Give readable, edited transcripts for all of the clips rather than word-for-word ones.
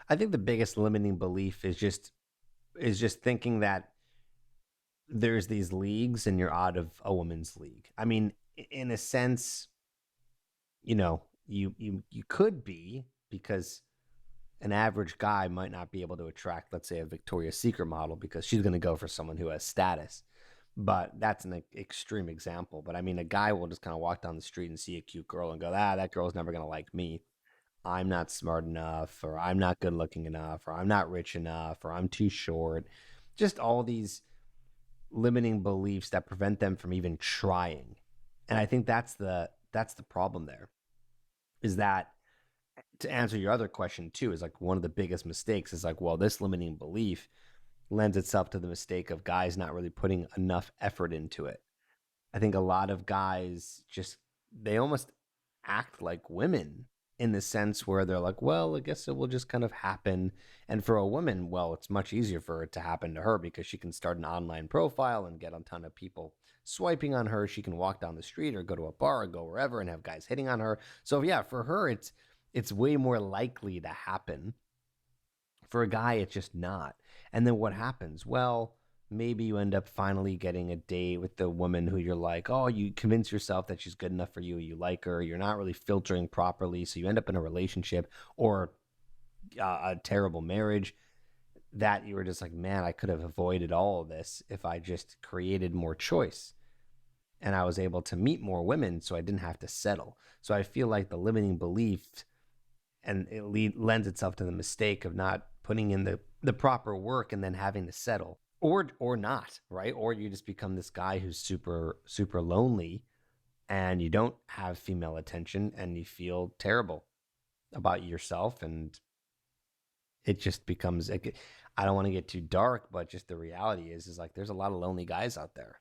I think the biggest limiting belief is just thinking that there's these leagues and you're out of a woman's league. I mean, in a sense, you could be, because an average guy might not be able to attract, let's say, a Victoria's Secret model because she's going to go for someone who has status. But that's an extreme example. But I mean, a guy will just kind of walk down the street and see a cute girl and go, that girl's never going to like me. I'm not smart enough, or I'm not good looking enough, or I'm not rich enough, or I'm too short. Just all these limiting beliefs that prevent them from even trying. And I think that's the problem there, is that, to answer your other question too, is like one of the biggest mistakes is like, well, this limiting belief lends itself to the mistake of guys not really putting enough effort into it. I think a lot of guys just, they almost act like women, in the sense where they're like, well, I guess it will just kind of happen. And for a woman, well, it's much easier for it to happen to her because she can start an online profile and get a ton of people swiping on her. She can walk down the street or go to a bar or go wherever and have guys hitting on her. So yeah, for her, it's way more likely to happen. For a guy, it's just not. And then what happens? Well, maybe you end up finally getting a date with the woman who you're like, oh, you convince yourself that she's good enough for you. You like her. You're not really filtering properly. So you end up in a relationship, or a terrible marriage, that you were just like, man, I could have avoided all of this if I just created more choice and I was able to meet more women so I didn't have to settle. So I feel like the limiting belief, and it lends itself to the mistake of not putting in the proper work and then having to settle, or not, right? Or you just become this guy who's super super lonely, and you don't have female attention and you feel terrible about yourself, and it just becomes, I don't want to get too dark, but just the reality is like there's a lot of lonely guys out there.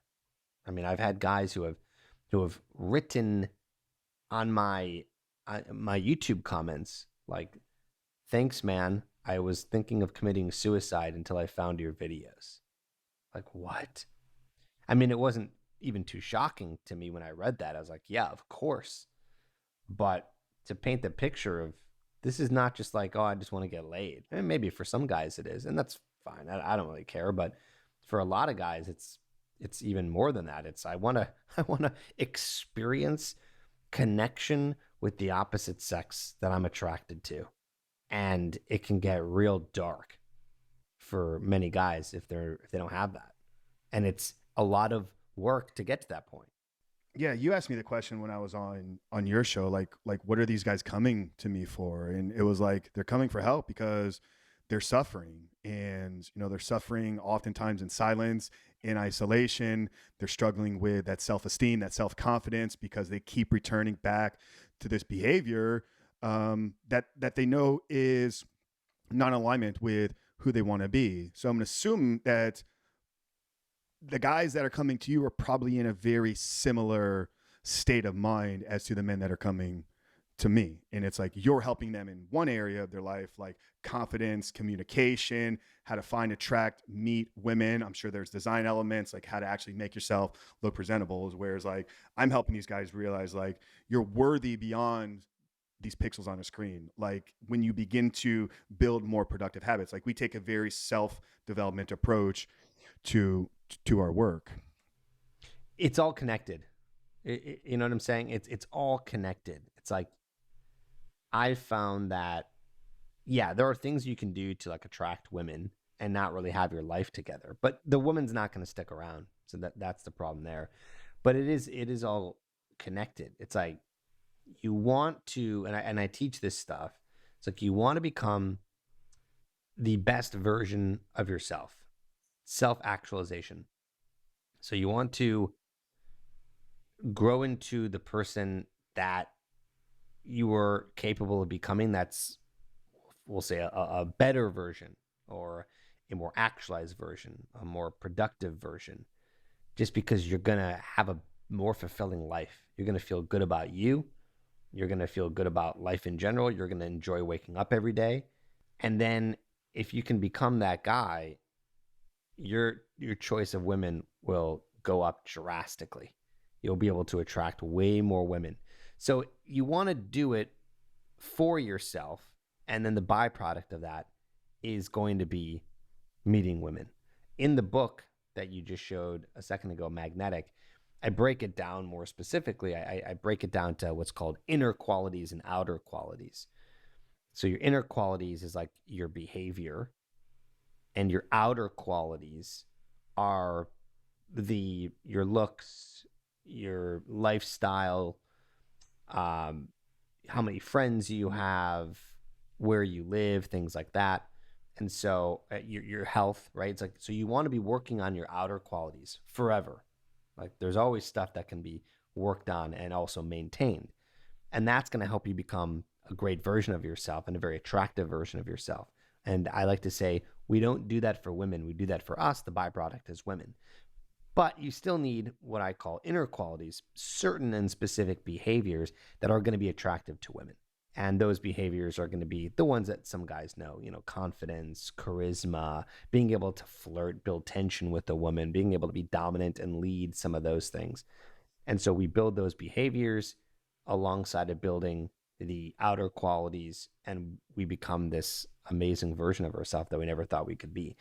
I mean, I've had guys who have written on my YouTube comments like, thanks, man. I was thinking of committing suicide until I found your videos. Like, what? I mean, it wasn't even too shocking to me when I read that. I was like, yeah, of course. But to paint the picture of, this is not just like, oh, I just want to get laid. And maybe for some guys it is, and that's fine. I don't really care. But for a lot of guys, it's even more than that. It's, I want to I want to experience connection with the opposite sex that I'm attracted to. And it can get real dark for many guys if they don't have that. And it's a lot of work to get to that point. Yeah, you asked me the question when I was on your show, like what are these guys coming to me for? And it was like they're coming for help because they're suffering, and they're suffering oftentimes in silence, in isolation. They're struggling with that self-esteem, that self-confidence, because they keep returning back to this behavior that they know is not in alignment with who they want to be. So I'm going to assume that the guys that are coming to you are probably in a very similar state of mind as to the men that are coming to me. And it's like you're helping them in one area of their life, like confidence, communication, how to find, attract, meet women. I'm sure there's design elements, like how to actually make yourself look presentable. Whereas like I'm helping these guys realize like you're worthy beyond these pixels on a screen. Like when you begin to build more productive habits, like we take a very self-development approach to our work. It's all connected. You know what I'm saying? It's all connected. It's like, I found that, yeah, there are things you can do to like attract women and not really have your life together, but the woman's not going to stick around. So that's the problem there. But it is all connected. It's like, you want to, and I teach this stuff. It's like, you want to become the best version of yourself, self actualization. So you want to grow into the person that you were capable of becoming. That's, we'll say, a better version, or a more actualized version, a more productive version, just because you're going to have a more fulfilling life. You're going to feel good about you. You're going to feel good about life in general. You're going to enjoy waking up every day. And then if you can become that guy, your choice of women will go up drastically. You'll be able to attract way more women. So you want to do it for yourself, and then the byproduct of that is going to be meeting women. In the book that you just showed a second ago, Magnetic, I break it down more specifically. I break it down to what's called inner qualities and outer qualities. So your inner qualities is like your behavior, and your outer qualities are the your looks, your lifestyle, um, how many friends you have, where you live, things like that. And so your health, right? It's like, so you want to be working on your outer qualities forever. Like there's always stuff that can be worked on and also maintained. And that's going to help you become a great version of yourself and a very attractive version of yourself. And I like to say, we don't do that for women. We do that for us. The byproduct is women. But you still need what I call inner qualities, certain and specific behaviors that are going to be attractive to women. And those behaviors are going to be the ones that some guys know, confidence, charisma, being able to flirt, build tension with a woman, being able to be dominant and lead, some of those things. And so we build those behaviors alongside of building the outer qualities, and we become this amazing version of ourselves that we never thought we could be.